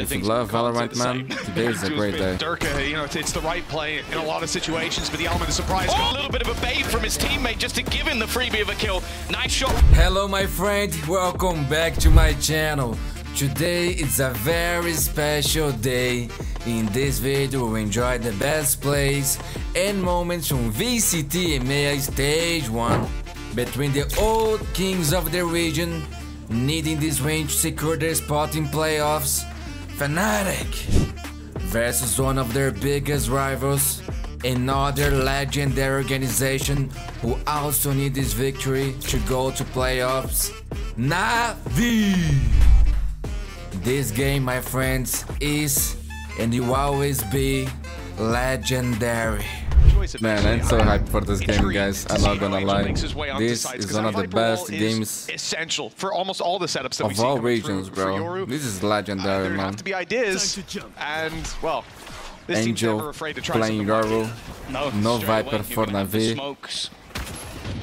If you love Valorant, man, today is a great day. Durka, you know, it's the right play in a lot of situations, but the element of surprise. A little bit of a bait from his teammate just to give him the freebie of a kill. Nice shot. Hello my friend, welcome back to my channel. Today it's a very special day. In this video we enjoy the best plays and moments from VCT EMEA Stage 1 between the old kings of the region needing this win to secure their spot in playoffs, Fnatic versus one of their biggest rivals, another legendary organization who also need this victory to go to playoffs, Na'Vi. This game, my friends, is and will always be legendary. Man, I'm so hyped for this game, guys. I'm not gonna lie. This is one of the best games essential for almost all the setups that of all regions, bro. This is legendary, there man. have to be ideas, and well, this team's Angel never afraid to try playing something. Yoru, no Viper for Na'Vi. Smokes,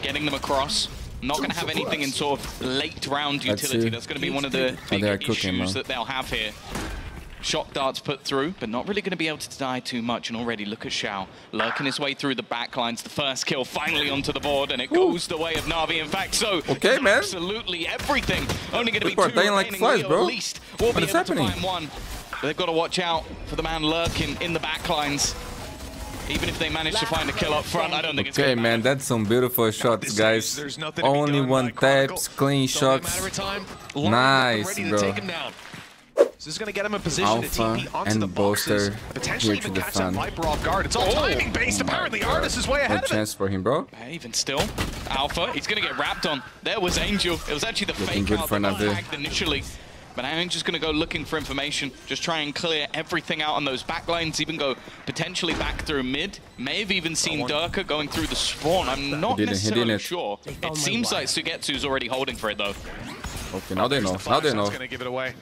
getting them across. Not going to have anything in sort of late round utility. That's going to be one of the big issues that they'll have here. Shock darts put through, but not really going to be able to die too much. And already look at Xiao lurking his way through the backlines. The first kill finally onto the board, and it goes the way of Na'Vi. In fact, so okay, man. Absolutely everything. Only going to be People two are dying like remaining. flies, bro. At least we'll What be is able to happening? find one. But they've got to watch out for the man lurking in the backlines. Even if they manage to find a kill up front, I don't think it's Okay, gonna man, matter. that's some beautiful shots, guys. Only one taps, clean shots. Nice, bro. So this is going to get him a position Alpha to TP onto the and boxes, Bolster potentially here to even catch that defend. Viper off guard. It's all timing based. Apparently, Artis is way ahead No of it. chance for him, bro. Yeah, even still, Alpha, he's going to get wrapped on. There was Angel. It was actually the Looking fake good out for that got Na'Vi. tagged initially. But now Angel's going to go looking for information, just try and clear everything out on those backlines, even go potentially back through mid. May have even seen Durka going through the spawn. I'm not necessarily sure. It seems like Sugetsu's already holding for it, though. Okay, now they know. Now they know. Going to give it away.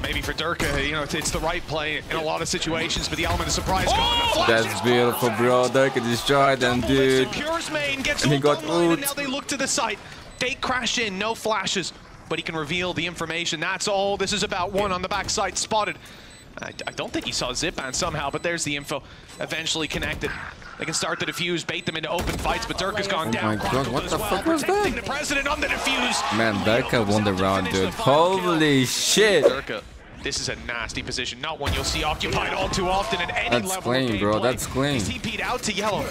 Maybe for Durka, you know, it's the right play in a lot of situations, but the element of surprise gone. That's beautiful, bro. Durka destroyed them, dude. Pure's main gets And he got online, and ult. now they look to the site. They crash in, no flashes, but he can reveal the information. That's all this is about. One on the backside spotted. I don't think he saw Zipan somehow, but there's the info. Eventually connected. They can start the defuse, bait them into open fights, but Durka's gone down. My God, what the fuck was Protecting that? the president on the defuse. Man, Durka won the round, dude. Holy shit. Durka, this is a nasty position, not one you'll see occupied all too often at any That's level clean, of bro. gameplay. That's clean. He's TP'd out to yellow.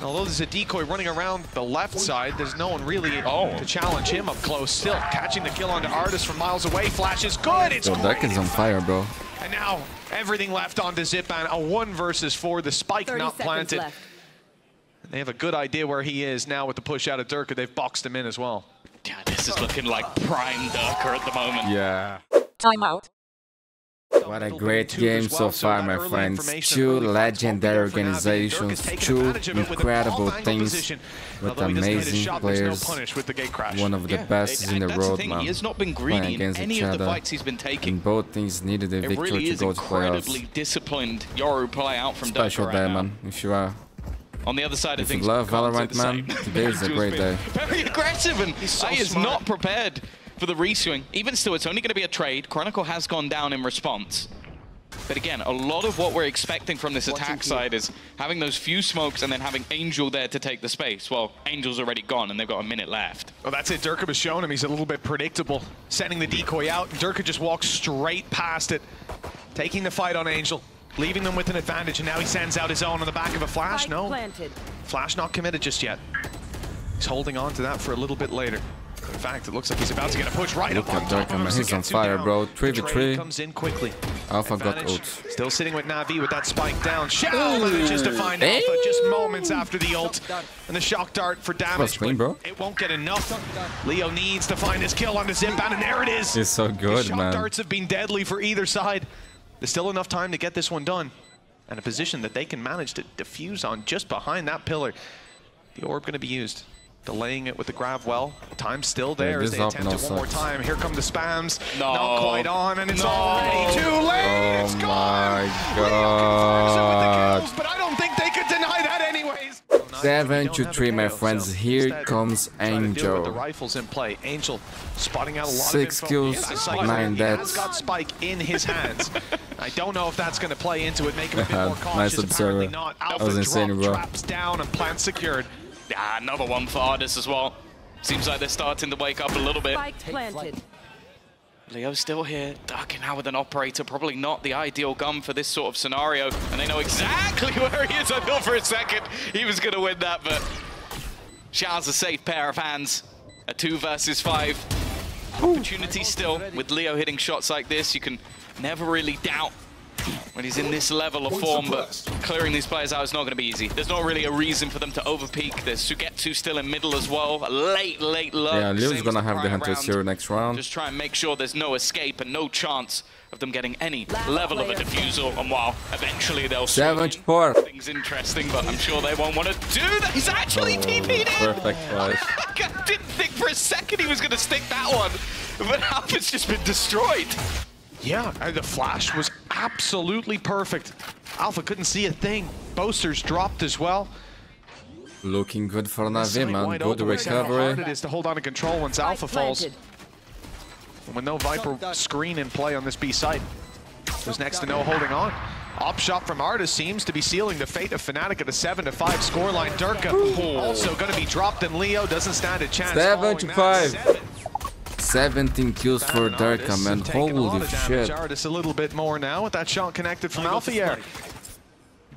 Although there's a decoy running around the left side, there's no one really to challenge him up close. Still catching the kill onto Artis from miles away. Flash is good. It's So Durka's on fire, bro. And now everything left onto Zipan. A 1 versus 4. The spike not planted. They have a good idea where he is now with the push out of Durka. They've boxed him in as well. Yeah, this is looking like prime Durka at the moment. Yeah. Timeout. What a great game so far, my friends. Two legendary organizations, two incredible teams with amazing players. One of the best in the that's world, thing. man. He has not been Playing greedy in against any each of the other. fights he's been taking. And both teams needed a It victory really to is go to incredibly playoffs. disciplined Yoru play out from Special Durka day, right now. man. If you are, On the other side of if you things, love can't say Valorant, the man, same. today is a Angel's great been day. Very aggressive, and so he is smart. not prepared for the reswing. Even still, it's only going to be a trade. Chronicle has gone down in response. But again, a lot of what we're expecting from this attack side is having those few smokes and then having Angel there to take the space. Well, Angel's already gone and they've got a minute left. Well, that's it. Durka was showing him he's a little bit predictable. Sending the decoy out. Durka just walks straight past it. Taking the fight on Angel. Leaving them with an advantage. And now he sends out his own on the back of a flash. No. Flash not committed just yet. He's holding on to that for a little bit later. In fact, it looks like he's about to get a push right Look up on at top Durka, of him. man. He's on Sugetsu fire, down. bro. The 3v3. trade comes in quickly. Alpha got Advantage. ult. Still sitting with Na'Vi with that spike down. Xiao manages to find Alpha just moments after the ult. And the shock dart for damage. clean, bro. It won't get enough. Leo needs to find his kill onto Zipan, and there it is. It's so The good, shock man. darts have been deadly for either side. There's still enough time to get this one done. And a position that they can manage to defuse on just behind that pillar. The orb going to be used. Delaying it with the grab well. Time's still there as this they up, attempt no it one more sucks. time. Here come the spams. No. Not quite on, and it's already too late. It's Oh gone. my Leo aggressive with the God. kills, but I don't think they could deny that anyways. 7-3, my friends. Here comes Angel. The rifles in play. Angel spotting out a lot 6 kills, 9 deaths. He's got Spike in his hands. I don't know if that's going to play into it, make him a bit more cautious. Nice observer. Not. That was insane, bro. Traps down and plant secured. Yeah, another one for Ardis as well. Seems like they're starting to wake up a little bit. Spike planted. Leo's still here, ducking out with an operator. Probably not the ideal gun for this sort of scenario. And they know exactly where he is. I thought for a second he was going to win that, but Xiao's a safe pair of hands. A 2 versus 5. Opportunity still with Leo hitting shots like this. You can never really doubt when he's in this level of form, but clearing these players out is not going to be easy. There's not really a reason for them to overpeak. There's Sugetsu still in middle as well. A late low. Yeah, Leo's going to have the Hunter Zero next round. Just try and make sure there's no escape and no chance of them getting any level of a diffusal. And while eventually they'll 7-4. Things interesting, but I'm sure they won't want to do that. He's actually TP'd in. Perfect flash. I didn't think for a second he was going to stick that one, but Alpha's just been destroyed. Yeah, and the flash was absolutely perfect. Alpha couldn't see a thing. Boasters dropped as well. Looking good for Na'Vi, man. Good How hard it recovery. is to hold on to control once Alpha falls. And with no Viper screen in play on this B site, there's next to no holding on. Op shot from Ardis seems to be sealing the fate of Fnatic at a 7-5 scoreline. Durka also going to be dropped, and Leo doesn't stand a chance. 7-5. 17 kills for Durka, man. Holy shit. Ardis a little bit more now with that shot connected from Alphier.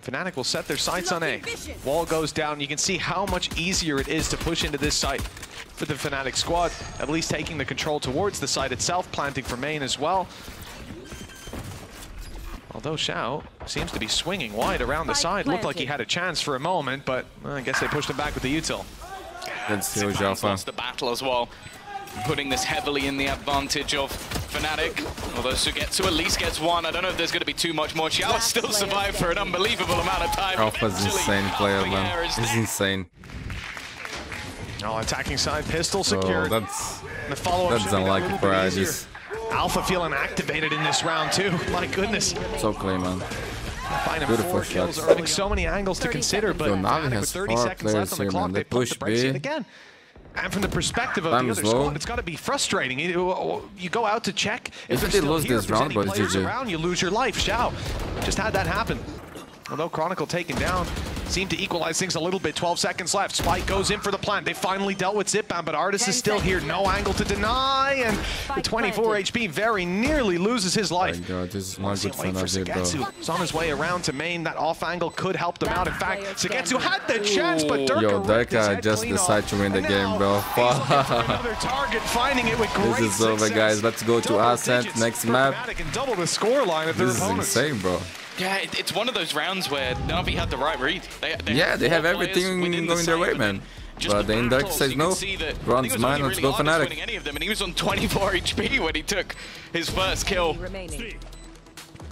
Fnatic will set their sights on A. Wall goes down. You can see how much easier it is to push into this site for the Fnatic squad. At least taking the control towards the site itself, planting for main as well. Although Xiao seems to be swinging wide around the side. Looked like he had a chance for a moment, but I guess they pushed him back with the util. That's huge, Alpha. Lost the battle as well, putting this heavily in the advantage of Fnatic. Although Sugetsu at least gets 1. I don't know if there's going to be too much more. Xiao still survived for an unbelievable amount of time. Alpha's insane player, man. He's insane. Oh, attacking side, pistol secured. Oh, that's the follow-up unlucky for Ardis. Alpha feeling activated in this round too. My goodness. So clean, man. Finding Beautiful 4 kills, shots. having so many angles to consider, but Yo, Na'Vi with has 30 4 seconds left on the players clock, here, man. they They push put the brakes in B. again. And from the perspective of Time the is other low. squad, it's got to be frustrating. You go out to check. If they're they still lose here, this if there's round, any but players GG. around, you lose your life. Xiao just had that happen. Although Chronicle taken down, seemed to equalize things a little bit. 12 seconds left. Spike goes in for the plant. They finally dealt with Zipbam, but Ardis is still here. No angle to deny, and the 24 HP very nearly loses his life. Oh my god, this is not good for Wait for Na'Vi, bro. Sugetsu. He's on his way around to main. That off angle could help them out. In fact, Sugetsu had the chance, but Durka Yo, ripped his Durka head just clean decided off. to win the And game, now, bro. he's looking for another target, finding it with great This is over, success. guys. Let's go to Double Ascent, digits next for map. Fnatic and double the scoreline of their This is opponents. insane, bro. Yeah, it's one of those rounds where Na'Vi had the right read. They have everything going their way, man. But the Dark says no. Round's mine, let's go Fnatic. Any of them, and he was on 24 HP when he took his first kill. Remaining.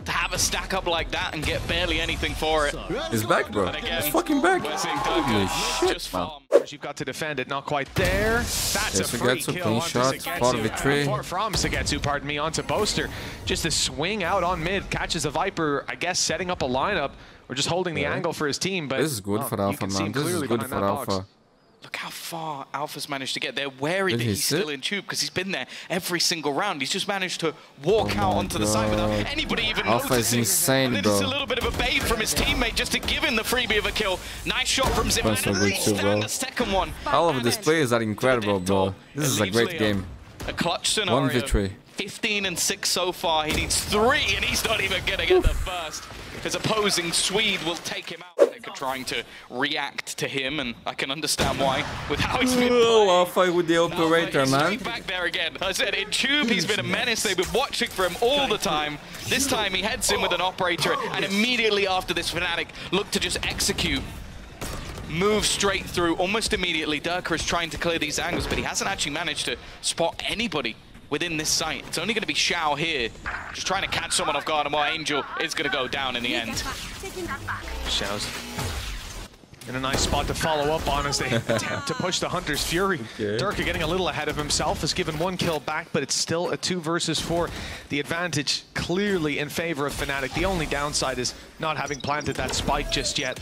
To have a stack up like that and get barely anything for it. He's back, bro. And again, He's fucking back. we're seeing Holy Durka shit, just man. farm. You've got to defend it, not quite there. That's Yes, a free Sugetsu, kill clean onto shot, Sugetsu. 4v3. From Sugetsu, pardon me, onto Boaster. Just a swing out on mid, catches the Viper, I guess setting up a lineup, or just holding the angle for his team. But This is good for you Alpha, can see him man. This is clearly good behind for that box. Alpha. Look how far Alpha's managed to get. They're wary Did that he he's still sit? in tube because he's been there every single round. He's just managed to walk out onto the side without God. anybody even Alpha is noticing. insane, and then it's a bro. little bit of a bait from his teammate just to give him the freebie of a kill. Nice shot from Zipman. That's so good too, bro. The second one. All of these players are incredible, bro. This is a great game. A clutch scenario. 1 victory. 15 and 6 so far. He needs 3, and he's not even gonna get the first. His opposing Swede will take him out. They're trying to react to him, and I can understand why. With how he's been Oh, Alpha with the operator, he's man. straight back there again. I said in tube, he's been a menace. They've been watching for him all the time. This time he heads in with an operator, and immediately after this, Fnatic look to just execute. Move straight through almost immediately. Durka is trying to clear these angles, but he hasn't actually managed to spot anybody within this site. It's only going to be Xiao here, just trying to catch someone off guard, and while Angel is going to go down in the end. Xiao's in a nice spot to follow up on as they attempt to push the Hunter's Fury. Okay. Durka getting a little ahead of himself, has given 1 kill back, but it's still a 2 versus 4. The advantage clearly in favor of Fnatic. The only downside is not having planted that spike just yet.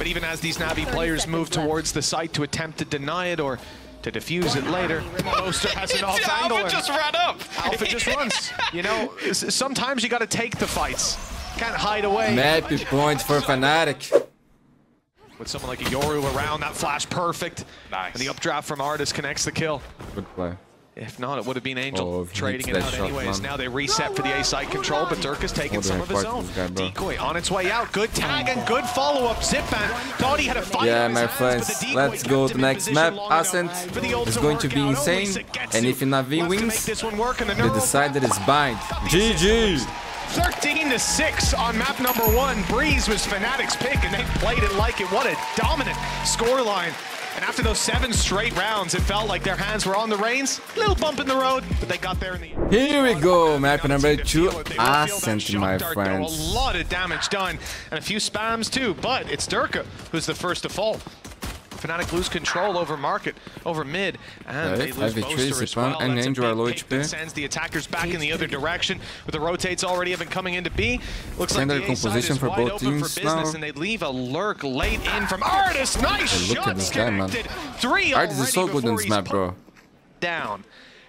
But even as these Na'Vi players move towards the site to attempt to deny it or to defuse it later, Boaster has an off angle. Alpha just ran up. Alpha just runs. You know, sometimes you got to take the fights. Can't hide away. Map point for Fnatic. With someone like a Yoru around, that flash perfect. Nice. And the updraft from Artis connects the kill. Good play. If not, it would have been Angel trading it out anyways. Now they reset for the A side control, but Dirk is taking some of his own. Decoy on its way out. Good tag and good follow-up. Zipman thought he had a fight. Yeah, my friends, let's go to the next map. Ascent is going to be insane. And if Na'Vi wins, they decide that it's bind. GG! 13-6 on map number 1. Breeze was Fnatic's pick, and they played it like it. What a dominant scoreline. And after those 7 straight rounds, it felt like their hands were on the reins. Little bump in the road, but they got there in the end. Here we go, map number 2, Ascent, my friends. A lot of damage done, and a few spams too, but it's Durka who's the first to fall. Fnatic lose control over market, over mid, and they lose Boaster as well. And That's Angel a are low big pick that sends the attackers back in the other direction, with the rotates already have been coming into B. Looks like the A side is wide open for business, and they leave a lurk late in from Artis. Nice shots connected. 3 Artis is so good in this map, bro. Down.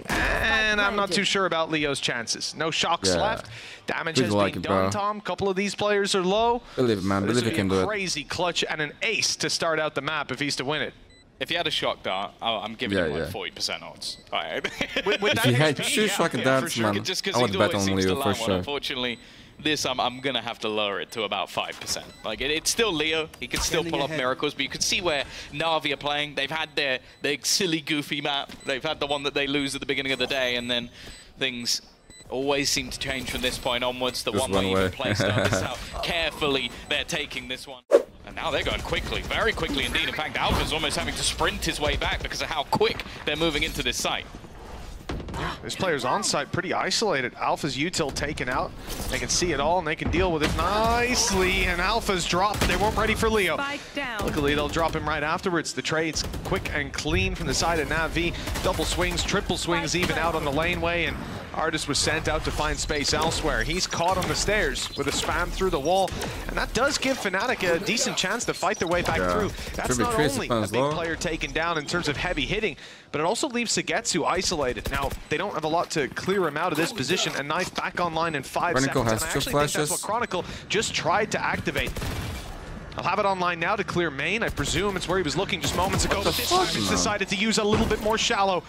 And I'm not too sure about Leo's chances. No shocks left. Damage has been done, Tom. Couple of these players are low. Believe it, man. Believe you can do it. Crazy clutch and an ace to start out the map if he's to win it. If he had a shock dart, I'm giving him like 40% odds. Right. If he had 2 shock darts, man, I would bet on Leo for sure. Unfortunately, this I'm gonna have to lower it to about 5%. Like it's still Leo, he can still pull off miracles, but you can see where Na'Vi are playing. They've had their silly, goofy map. They've had the one that they lose at the beginning of the day, and then things always seem to change from this point onwards. The one way you can play starts out carefully. They're taking this one. And now they're going quickly, very quickly indeed. In fact, Alpha's almost having to sprint his way back because of how quick they're moving into this site. This player's on site pretty isolated. Alpha's util taken out. They can see it all and they can deal with it nicely. And Alpha's dropped. They weren't ready for Leo. Luckily, they'll drop him right afterwards. The trade's quick and clean from the side of Na'Vi. Double swings, triple swings even out on the laneway. And Artis was sent out to find space elsewhere. He's caught on the stairs with a spam through the wall. And that does give Fnatic a decent chance to fight their way back through. That's not only a big player taken down in terms of heavy hitting, but it also leaves Suigetsu isolated. Now, they don't have a lot to clear him out of this position. A knife back online in 5 seconds. And I actually think that's what Chronicle just tried to activate. I'll have it online now to clear main. I presume it's where he was looking just moments ago. But this time it's decided to use a little bit more shallow.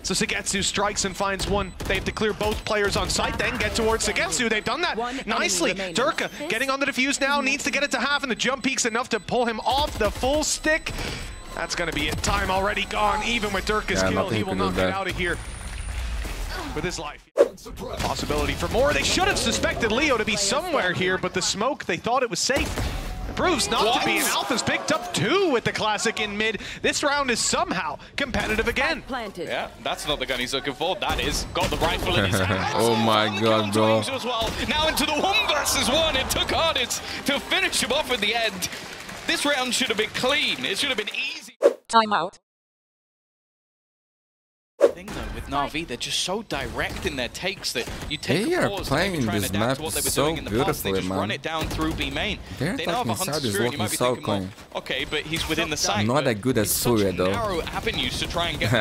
So Suigetsu strikes and finds one. They have to clear both players on site, then get towards Suigetsu. They've done that nicely. Durka getting on the defuse now, needs to get it to half, and the jump peak's enough to pull him off the full stick. That's going to be it. Time already gone, even with Durka's kill. He will not get out of here with his life. Possibility for more. They should have suspected Leo to be somewhere here, but the smoke, they thought it was safe. Proves not to be, and Alpha's picked up 2 with the classic in mid. This round is somehow competitive again. Yeah, that's not the gun he's looking for. That is. Got the rifle in his hand. Oh my god, bro. As well. Now into the 1 versus 1. It took Artis to finish him off at the end. This round should have been clean. It should have been easy. Timeout. Thing though with Na'Vi, they're just so direct in their takes that you take they a pause. Are playing this map so beautifully, they just man. Run it down through B main. Their attacking side is looking so clean. Okay, but he's within the site. Not that good as Surya though. Narrow avenues to try and get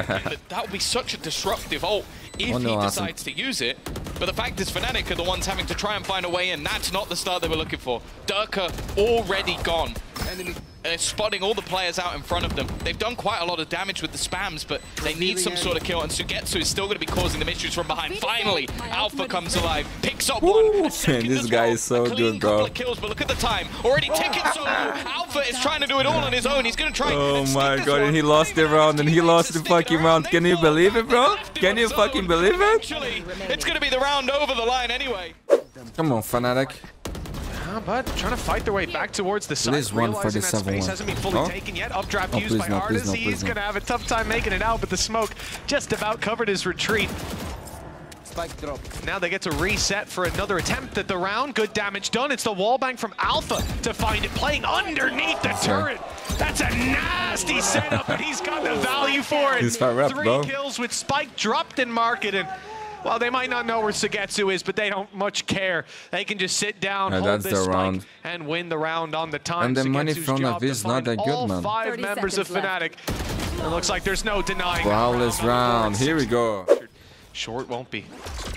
that would be such a disruptive ult if he decides to use it. But the fact is, Fnatic are the ones having to try and find a way in. That's not the start they were looking for. Durka already gone. They're spotting all the players out in front of them. They've done quite a lot of damage with the spams, but they need some sort of kill, and Suigetsu is still going to be causing them issues from behind. Finally, Alpha comes alive, picks up one. Man, this guy is so good, bro. Kills, but look at the time. Already ticking solo. Alpha is trying to do it all on his own. He's going to try Oh my god, and he lost the round, and he lost the fucking round. Can you believe it, bro? Can you fucking believe it? Actually, it's going to be the round over the line anyway. Come on, Fnatic. But trying to fight their way back towards the side. Please run for the that space hasn't been fully taken yet. Updraft used by Artis. He's going to have a tough time making it out, but the smoke just about covered his retreat. Spike drop. Now they get to reset for another attempt at the round. Good damage done. It's the wallbang from Alpha to find it playing underneath the turret. That's a nasty setup, but he's got the value for it. He's far up, 3 kills with Spike dropped in market, and Well, they might not know where Suigetsu is, but they don't much care. They can just sit down, hold this spike, and win the round on the time. And the money from Na'Vi is not that good, man. All 5 members of Fnatic. It looks like there's no denying. Flawless round. Here we go. Short won't be.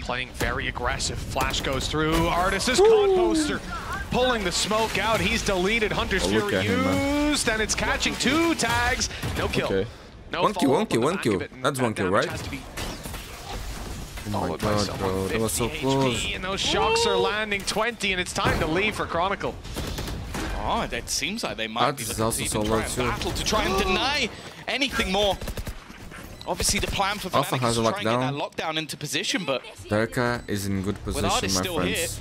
Playing very aggressive. Flash goes through. Artis is caught. Boaster pulling the smoke out. He's deleted. Hunter's Fury used, and it's catching 2 tags. No kill. Okay. No one kill. That's 1 kill, right? Oh my god, bro. That was so close. And those shocks are landing 20, and it's time to leave for Chronicle. Oh, it seems like they might be looking to even try a battle to try and deny anything more. Obviously, the plan for Fnatic is to try and get that lockdown into position, but Derka is in good position, my friends.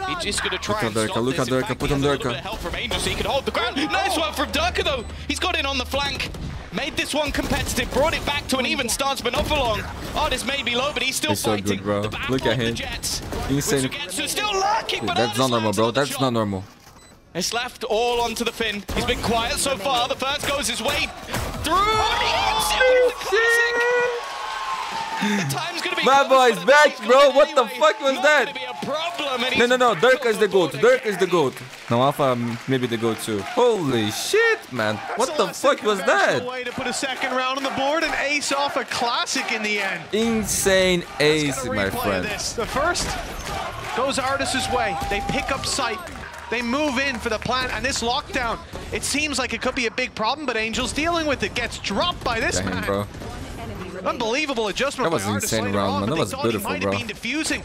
He's just going to try and stop look at Derka, put him Derka. Help from Angel so he can hold the ground. Nice work from Derka, though. He's got in on the flank. Made this one competitive, brought it back to an even stance, but not for long. Artis may be low, but he's still fighting. So good, bro. Look at him. Insane. Still lurking, but that's not normal, bro. That's not normal. It's left all onto the Finn. He's been quiet so far. The first goes his way through. The time's gonna be my boy's back, bro. What the fuck was that? No. Derka is the GOAT. Derka is the GOAT. No, Alpha maybe the GOAT too. Holy shit, man. What the fuck was that? Way to put a second round on the board and ace off a classic in the end. Insane ace, my friend. The first goes Artis' way. They pick up sight. They move in for the plant, and this lockdown, it seems like it could be a big problem, but Angel's dealing with it. Gets dropped by this man. Bro. Unbelievable adjustment. That was an insane round, man. That was beautiful, bro. Been diffusing.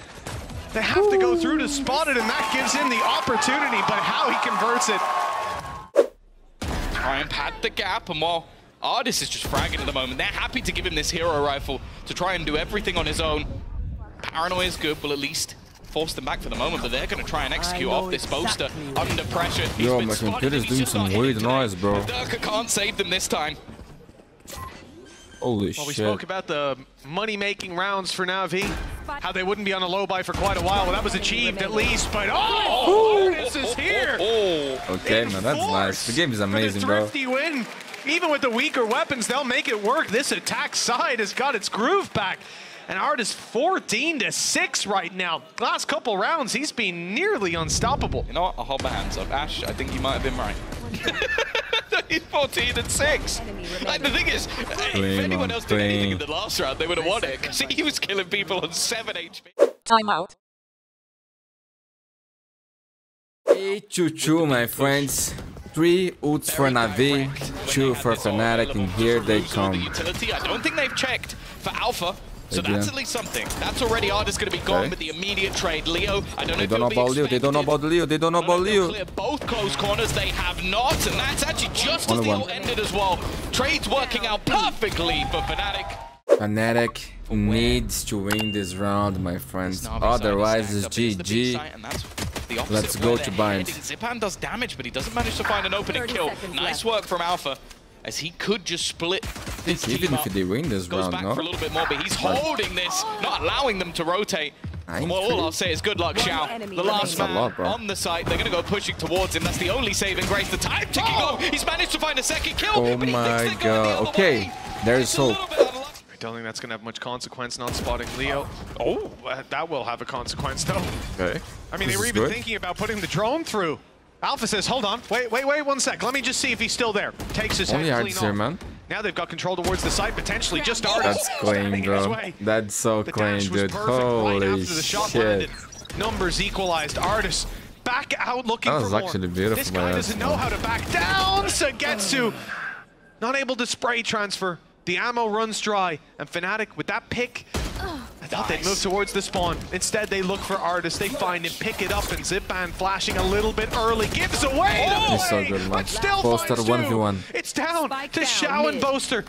They have to go through to spot it, and that gives him the opportunity, but how he converts it. Try and pad the gap, and while Artis is just fragging at the moment, they're happy to give him this hero rifle to try and do everything on his own. Paranoia is good, will at least force them back for the moment, but they're going to try and execute off this Boaster under pressure. Yo, my computer is doing some weird noise, bro. Derka can't save them this time. Holy shit. Well, we spoke about the money-making rounds for Na'Vi, how they wouldn't be on a low buy for quite a while. Well, that was achieved at least, but Artis is here! Okay, man, that's nice. The game is amazing, bro. Thrifty win. Even with the weaker weapons, they'll make it work. This attack side has got its groove back. And Artis 14-6 right now. Last couple rounds, he's been nearly unstoppable. You know what? I'll hold my hands up. Ash, I think you might have been right. He's 14-6. Like, the thing is, if anyone else did anything in the last round, they would have won it. Because he was killing people on 7 HP. Timeout. 8-2, my friends. 3 ults for Na'Vi, 2 for Fnatic, and here they come. I don't think they've checked for Alpha. So that's at least something. That's already Artis going to be gone with the immediate trade. Leo, I don't know if about Leo. They don't know about Leo. They don't know about Leo. Clear both close corners. They have not, and that's actually just as the ult ended as well. Trade's working out perfectly for Fnatic. Fnatic needs to win this round, my friends. Otherwise, it's GG. Let's go to bind. Zipan does damage, but he doesn't manage to find an opening kill. Nice work from Alpha, as he could just split this team even up. if they win this round, back for a little bit more, but he's holding this, not allowing them to rotate. Well, all I'll say is good luck, Xiao. The last man on the site. They're going to go pushing towards him. That's the only saving grace. The time ticking off. He's managed to find a second kill. Oh my god. Okay, there is hope. I don't think that's going to have much consequence not spotting Leo. Oh, that will have a consequence, though. Okay. I mean, they were even thinking about putting the drone through. Alpha says, hold on, wait 1 sec. Let me just see if he's still there. Takes his head clean off. Man. Now they've got control towards the site, potentially just Artis. That's clean, bro. That's so clean, dude. Holy shit. Numbers equalized. Artis back out looking for more. That was actually beautiful. This guy doesn't know how to back down. Suigetsu not able to spray transfer. The ammo runs dry, and Fnatic with that pick, I thought they'd move towards the spawn. Instead, they look for Artis. They find him, pick it up, and Zipan flashing a little bit early. Gives away the play, so good, man. but still Boaster 1v1. It's down to Xiao and Boaster.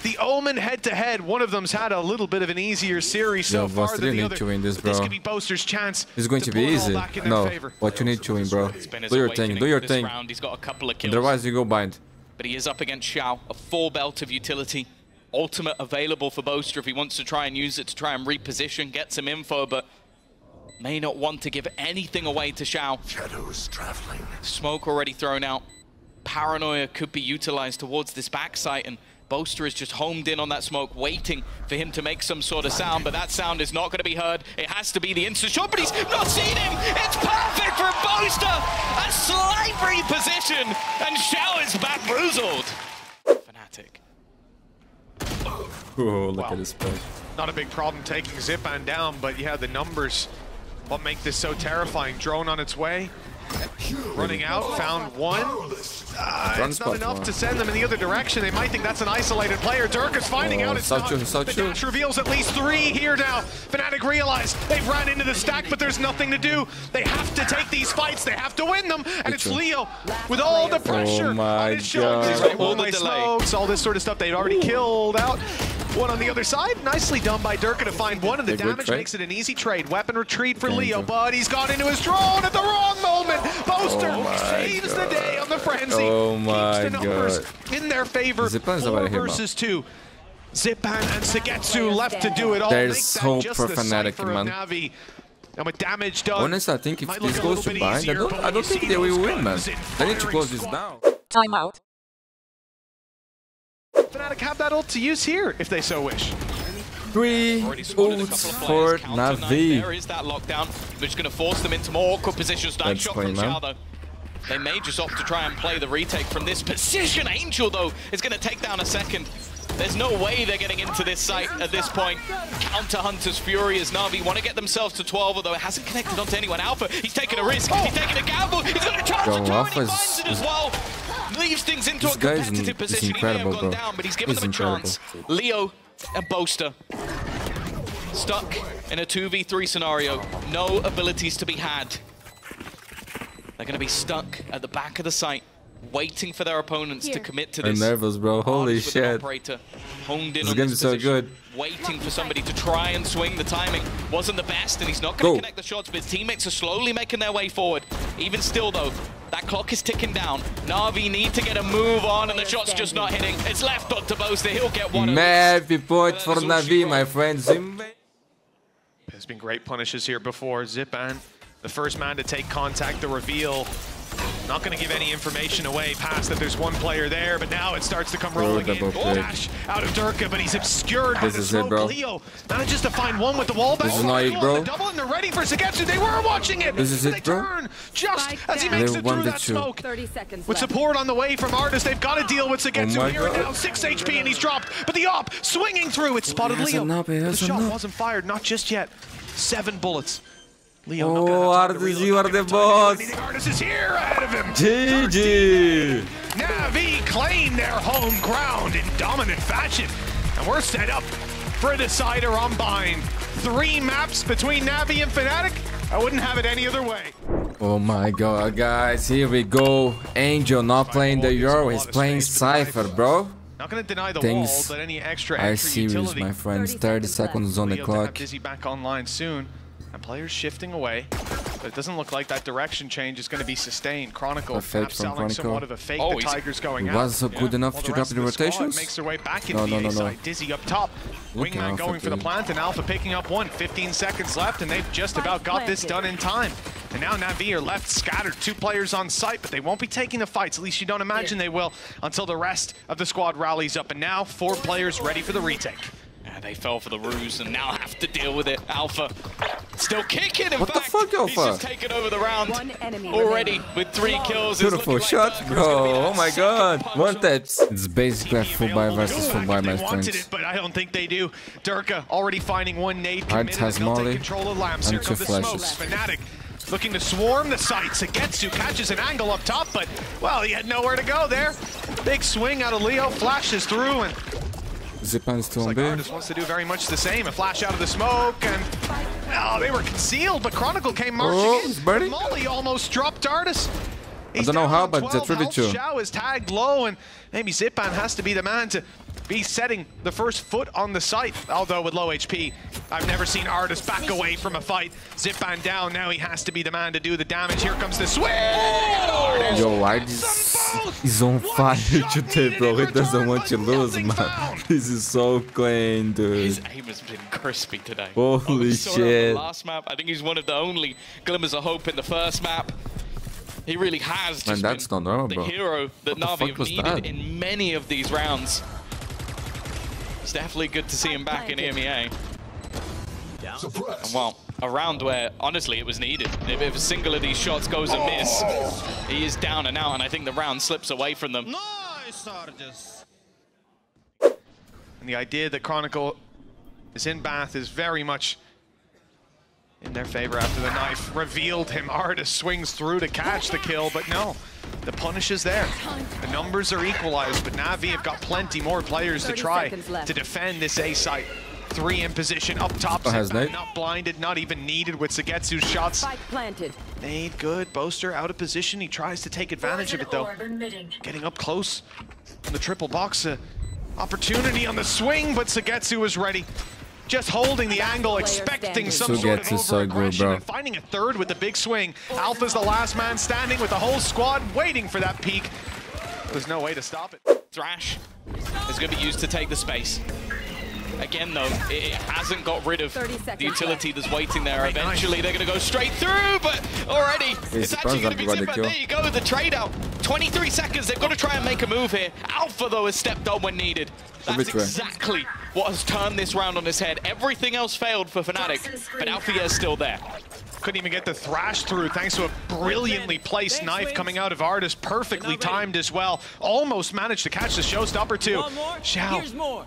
The Omen head-to-head. One of them's had a little bit of an easier series so far than the other. To win this, bro. This could be Boaster's chance. It's going to be easy. No, what you need to win, bro. Do your thing. Do your thing. He's got a couple of kills. Otherwise, you go bind. But he is up against Xiao, a full belt of utility. Ultimate available for Boaster if he wants to try and use it to try and reposition, get some info, but may not want to give anything away to Xiao. Shadows traveling. Smoke already thrown out. Paranoia could be utilized towards this backside, and Boaster is just homed in on that smoke, waiting for him to make some sort of sound, but that sound is not going to be heard. It has to be the instant shot, but he's not seen him! It's perfect for Boaster! A slight reposition, and Xiao is bamboozled. Fnatic. Oh, look at this play. Not a big problem taking Zipan down, but yeah, the numbers what make this so terrifying. Drone on its way. Running out, found one. It's not enough to send them in the other direction. They might think that's an isolated player. Dirk is finding out it's not. The dash reveals at least 3 here now. Fnatic realize they've ran into the stack, but there's nothing to do. They have to take these fights. They have to win them. And it's Leo with all the pressure on his shoulders. All the smokes, all this sort of stuff they've already killed out. One on the other side, nicely done by Durka to find one, and the damage makes it an easy trade. Weapon retreat for Leo, but he's gone into his drone at the wrong moment. Boaster saves the day on the frenzy. Keeps the numbers in their favor. 4 versus 2. Zipan and Sagetsu left to do it all. There's hope for Fnatic, man. And with damage done, honestly, I think if this goes to bind, I don't think they will win, man. They need to close this down. Timeout. Fnatic have that ult to use here if they so wish. 3 ults for Na'Vi. There is that lockdown, which is going to force them into more awkward positions. Nice shot from Xiao, though. They may just opt to try and play the retake from this position. Angel, though, is going to take down a second. There's no way they're getting into this site at this point. Counter Hunter's Fury as Na'Vi want to get themselves to 12, although it hasn't connected onto anyone. Alpha, he's taking a risk. He's taking a gamble. He's going to charge the turret. He finds it as well. Leaves things into a competitive position. He may have gone down, but he's given them a chance. Leo and Boaster stuck in a 2v3 scenario. No abilities to be had. They're going to be stuck at the back of the site, waiting for their opponents to commit to this. I'm nervous, bro. Holy shit. Honed in this game is so good. Waiting for somebody to try and swing. The timing wasn't the best, and he's not going to connect the shots, but his teammates are slowly making their way forward. Even still, though, that clock is ticking down. Na'Vi need to get a move on, and the shot's just not hitting. It's left up to Boaster. He'll get one. Happy point for Na'Vi, my friend. There's been great punishes here before. Zipan, the first man to take contact, the reveal. Not going to give any information away past that there's one player there, but now it starts to come rolling in. Dash out of Durka, but he's obscured by the smoke. Leo manages to find one with the wall back. This is not it, bro. Double, and they're ready for Sagetsu. They were watching it. This is it, bro. Turn just as he makes it through that smoke. 30 seconds with support on the way from Artis, they've got to deal with Sagetsu here and now. 6 HP and he's dropped, but the op swinging through. It spotted Leo. The shot wasn't fired, not just yet. 7 bullets. Leo, Artis, you are the boss. Artis is here ahead of him. GG. Na'Vi claim their home ground in dominant fashion. And we're set up for a decider on Bind. 3 maps between Na'Vi and Fnatic. I wouldn't have it any other way. Oh my god, guys. Here we go. Angel not playing the Euro. He's playing Cypher, bro. Not going to deny the wall, but any extra are serious, my friends. 30 seconds on the clock. Dizzy back online soon. And players shifting away, but it doesn't look like that direction change is going to be sustained. Chronicle perhaps selling somewhat of a fake. The Tigers going out. Was good enough to drop the rotations? Makes their way back into the side. Dizzy up top. Wingman going for the plant, and Alpha picking up one. 15 seconds left, and they've just about got this done in time. And now Na'Vi are left scattered. 2 players on site, but they won't be taking the fights. At least you don't imagine they will until the rest of the squad rallies up. And now 4 players ready for the retake. Yeah, they fell for the ruse and now have to deal with it. Alpha still kicking. What the fuck, Alpha? He's just taken over the round already with 3 kills. Beautiful shot, bro. Oh my god. 1 taps. It's basically a full buy versus full buy, my friends. But I don't think they do. Durka already finding 1 nade committed. Has Molly control of lamps. Here comes the smoke. Fnatic looking to swarm the site. Sagetsu catches an angle up top, but, well, he had nowhere to go there. Big swing out of Leo, flashes through, and Zipan still on B. Artis wants to do very much the same. A flash out of the smoke, and they were concealed, but Chronicle came marching in. Molly almost dropped Artis. I don't know how, but that's really true. Xiao is tagged low, and maybe Zipan has to be the man to be setting the first foot on the site. Although with low HP, I've never seen Artis back away from a fight. Zipan down, now he has to be the man to do the damage. Here comes the swing! Yo, Artis is on fire today, bro. He doesn't want to lose, man. This is so clean, dude. His aim has been crispy today. Holy shit. Last map, I think he's one of the only glimmers of hope in the first map. He really has just been the hero that Na'Vi have needed in many of these rounds. It's definitely good to see him back in EMEA. And well, a round where, honestly, it was needed. If a single of these shots goes amiss, he is down and out, and I think the round slips away from them. Nice, and the idea that Chronicle is in Bath is very much in their favor after the knife revealed him. Artis swings through to catch the kill, but no, the punish is there. The numbers are equalized, but Na'Vi have got plenty more players to try to defend this A site. 3 in position up top, not blinded, not even needed with Sugetsu's shots. Nade good, Boaster out of position, he tries to take advantage of it though. Getting up close on the triple box, opportunity on the swing, but Sugetsu is ready. Just holding the angle, expecting some sort of over-aggression, and finding a third with the big swing. Alpha's the last man standing with the whole squad waiting for that peak. There's no way to stop it. Thrash is going to be used to take the space. Again, though, it hasn't got rid of the utility that's waiting there. Eventually, they're going to go straight through, but already, it's actually going to be Timber. There you go, the trade out. 23 seconds, they've got to try and make a move here. Alpha, though, has stepped on when needed. That's exactly what has turned this round on its head. Everything else failed for Fnatic, but Alpha is still there. Couldn't even get the Thrash through thanks to a brilliantly placed knife coming out of Artis, perfectly timed as well. Almost managed to catch the showstopper too. Xiao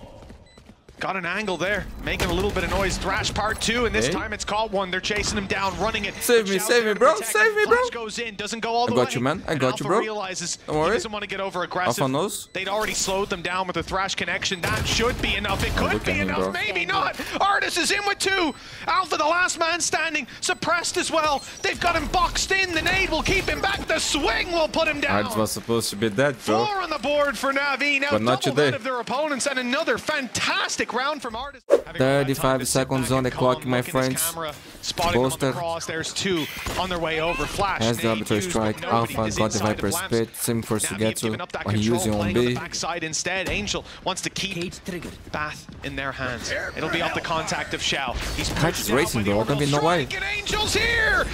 got an angle there, making a little bit of noise. Thrash part 2, and this time it's caught one. They're chasing him down, running it. Save me, bro. Save me, bro. Flash goes in, doesn't go all the way. I got you, man. I got you, bro. Realizes he doesn't want to get over aggressive. Alpha knows. They'd already slowed them down with the Thrash connection. That should be enough. It could be enough. Maybe not. Artis is in with 2. Alpha, the last man standing, suppressed as well. They've got him boxed in. The nade will keep him back. The swing will put him down. Artis was supposed to be dead, bro. 4 on the board for Na'Vi. Now but not double today. that of their opponents, and another fantastic round from Artis. 35 seconds on the clock, my friends. Boaster there's 2 on their way over. Flash has the arbitrary strike. Alpha got the Viper split. Same for Sugetsu. When he using on B. Backside instead. Angel wants to keep Bath in their hands. It'll be off the contact of Xiao. He's racing, bro. I don't even know why. Angel's here,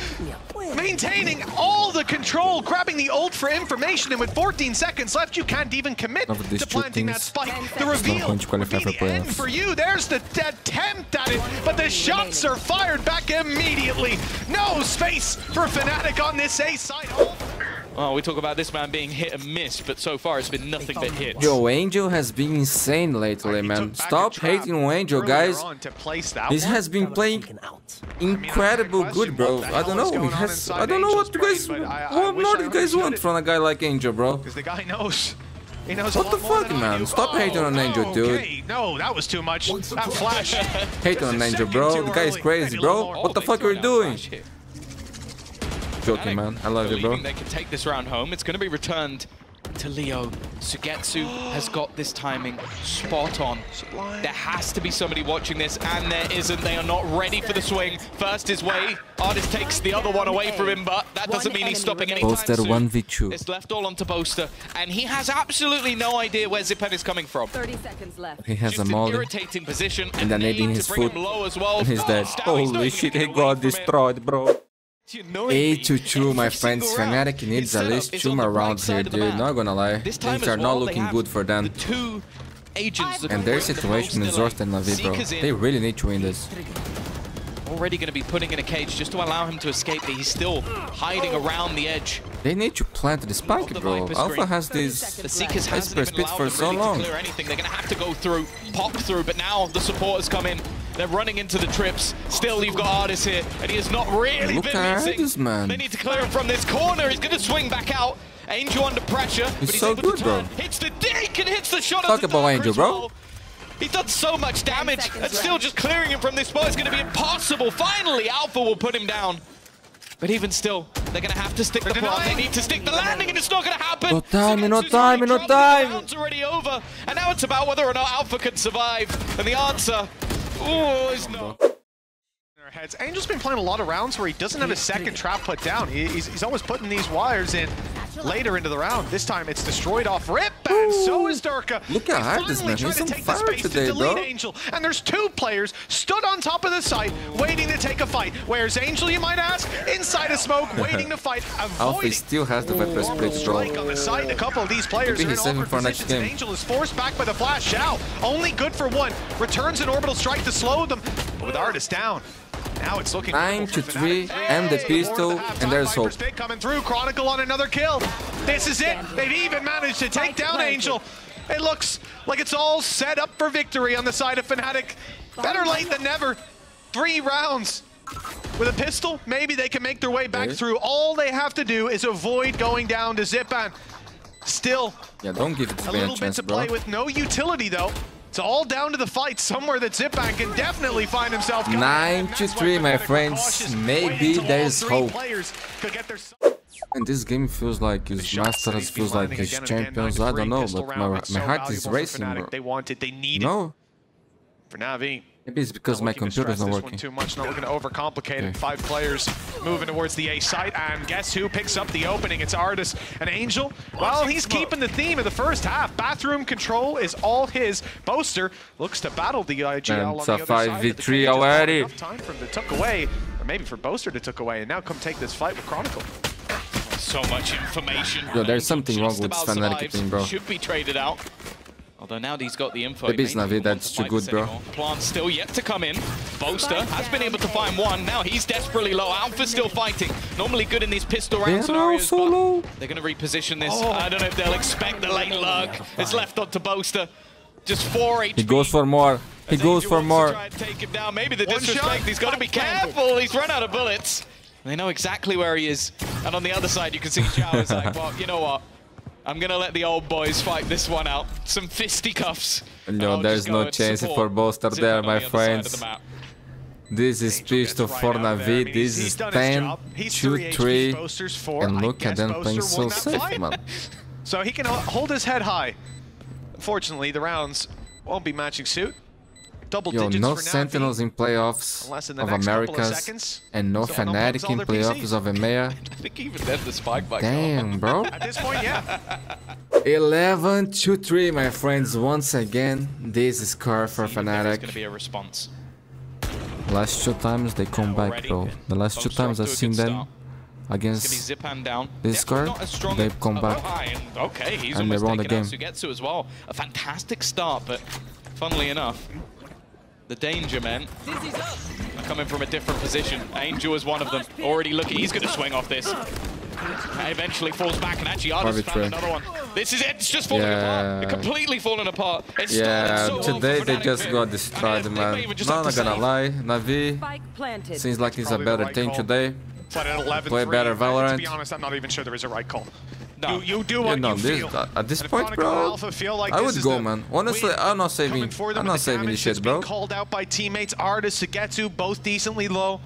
maintaining all the control, grabbing the ult for information, and with 14 seconds left, you can't even commit to planting that spike. The reveal would be the end for you. There's the attempt at it, but the shots are fired back immediately. No space for Fnatic on this A side. Well, we talk about this man being hit and miss, but so far it's been nothing but hits. Yo, Angel has been insane lately, man. Stop hating on Angel, guys. He has been playing incredible good, bro. I don't know. I don't know what you guys want from a guy like Angel, bro. Because the guy knows. What the fuck, man? Stop hating on Angel, dude. No, that was too much. That Flash. Hating on Angel, bro. The guy is crazy, bro. What the fuck are you doing? Joking, man. I love you, bro. They can take this round home. It's going to be returned to Leo. Sugetsu has got this timing spot on. There has to be somebody watching this, and there isn't. They are not ready for the swing. First is Way. Artis takes the other one away from him, but that doesn't mean he's stopping anytime Boaster soon. 1v2. It's left all onto Boaster, and he has absolutely no idea where Zipen is coming from. 30 seconds left. He has a molly. Irritating position, and then nading his foot. Well. And he's dead. Holy shit, he got destroyed, bro. 8-2, my friends. Fnatic needs at least 2 more rounds here, dude. Not gonna lie. Things are not looking good for them. And their situation is worse than Na'Vi, bro. They really need to win this. Already going to be putting in a cage just to allow him to escape, but he's still hiding around the edge. They need to plant the spike, bro. Alpha has this Hyper Speed for so long. They're going to have to go through, pop through, but now the supporters come in. They're running into the trips. Still, you've got Artis here, and he has not really been missing. This man. They need to clear him from this corner. He's going to swing back out. Angel under pressure. He's so good, bro. Hits the deke and hits the shot. Talk about Angel, bro. He's done so much damage, and still just clearing him from this spot is going to be impossible. Finally, Alpha will put him down. But even still, they're going to have to stick the plot. They need to stick the landing, and it's not going to happen. No time, no time, no time. The round's already over, and now it's about whether or not Alpha can survive. And the answer, is no. Heads. Angel's been playing a lot of rounds where he doesn't have a second trap put down. He's always putting these wires in later into the round. This time it's destroyed off rip, and so is Durka. Look how hard this man. He's on fire today, bro. Angel, and there's 2 players stood on top of the site waiting to take a fight. Where's Angel, you might ask? Inside a smoke, waiting to fight, avoiding. Still has the Viper split, bro. On the side, a couple of these players are in awkward for next game. Angel is forced back by the flash. Xiao, only good for one. Returns an orbital strike to slow them. But with Artis down, now it's looking 9-3 and the pistol, and there's hope. Coming through, Chronicle on another kill. This is it. They've even managed to take down Angel. It looks like it's all set up for victory on the side of Fnatic. Better late than never. 3 rounds. With a pistol, maybe they can make their way back through. All they have to do is avoid going down to Zipan. Still, yeah, don't give it to a little bit to play with. No utility, though. It's all down to the fight. Somewhere that Zipan can definitely find himself. 9-3, my friends. Maybe there's hope. And this game feels like his masters, feels like his champions. I don't know, but my heart is racing, bro. They wanted, they needed. No. For Na'Vi. Maybe it's because my computer's not working. Too much, not looking to overcomplicate it. 5 players moving towards the A site, and guess who picks up the opening? It's Artis. And Angel, well, he's keeping the theme of the first half. Bathroom control is all his. Boaster looks to battle the IGL on the other side. It's a 5v3 already. Enough time for him to tuck away, or maybe for Boaster to tuck away, and now come take this fight with Chronicle. So much information. Yo, there's something wrong with Fnatic team, bro. Should be traded out. Although now he's got the info. Maybe it's Na'Vi, that's too good, bro. Plan still yet to come in. Boaster has been able to find one. Now he's desperately low. Alpha's still fighting. Normally good in these pistol round scenarios, but they're going to reposition this. I don't know if they'll expect the late lurk. It's left on to Boaster. Just 4 HP. He goes for more. He goes for more. Try and take him down. Maybe the disrespect. He's got to be careful. He's run out of bullets. They know exactly where he is. And on the other side, you can see Xiao is like, well, you know what? I'm going to let the old boys fight this one out. Some fisticuffs. No, there's no chance for Boaster there, my friends. This is pistol for Na'Vi. This is 10-2-3. And look at them playing so safe, man. So he can hold his head high. Unfortunately, the rounds won't be matching suit. Yo, no Sentinels in playoffs of Americas, and no Fnatic in playoffs of EMEA. I think even then the spike might Damn, bro. At this point, yeah. 11-2-3, my friends. Once again, this score for Fnatic. There's going to be a response. Last 2 times they come back, bro. The last 2 times I've seen them against this score, they come back and they won the game. Sugetsu as well. A fantastic start, but funnily enough, the danger men are coming from a different position. Angel is one of them. Already looking, he's going to swing off this. Eventually falls back, and actually Artis found another one. This is it, it's just falling apart. It's completely falling apart. It's so today they just got destroyed, man. Not gonna lie, Na'Vi seems like it's a better team today. Play better Valorant. To be honest, I'm not even sure there is a right call. No. You do what you feel. At this point, bro, I would go, man. Honestly, I'm not saving this shit, bro. Called out by teammates, Artis, Sugetsu, both decently low.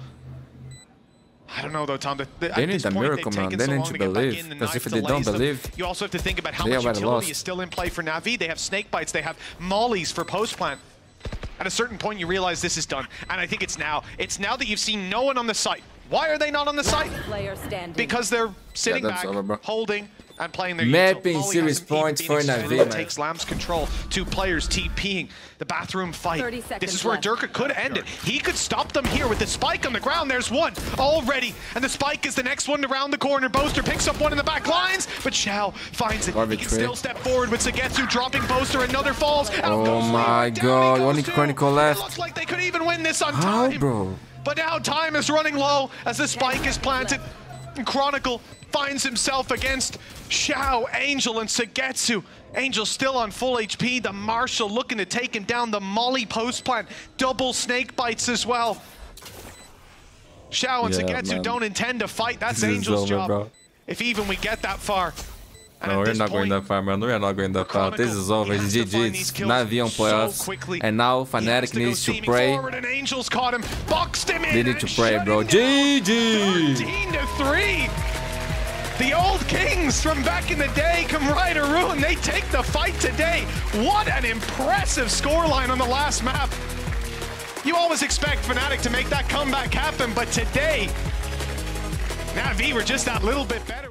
I don't know though, Tom. They need a miracle, man. They need to believe. Because if they don't believe, you also have to think about how much utility is still in play for Na'Vi. They have snake bites. They have mollies for post plant. At a certain point, you realize this is done, and I think it's now. It's now that you've seen no one on the site. Why are they not on the site? Because they're sitting back, holding, and playing their mapping series points for Na'Vi. Takes Lamb's control. 2 players TPing the bathroom fight. This is where Durka could end it. He could stop them here with the spike on the ground. There's one already, and the spike is the next one around the corner. Boaster picks up one in the back lines, but Xiao finds it. He can still step forward with Sugetsu dropping Boaster. Another falls. Oh my god, only Chronicle left. It looks like they could even win this on time. How, bro? But now time is running low as the spike is planted. And Chronicle finds himself against Xiao, Angel, and Sugetsu. Angel still on full HP. The Marshal looking to take him down. The Molly post plant. Double snake bites as well. Xiao and Sugetsu don't intend to fight. That's Angel's job. Bro. If even we get that far. No, we're not going that far, man. We're not going that far. This is over. It's GG. It's Na'Vi on playoffs. And now Fnatic needs to pray. They need to pray, bro. GG! 13-3. The old kings from back in the day come right or ruin. They take the fight today. What an impressive scoreline on the last map. You always expect Fnatic to make that comeback happen, but today, Na'Vi were just that little bit better.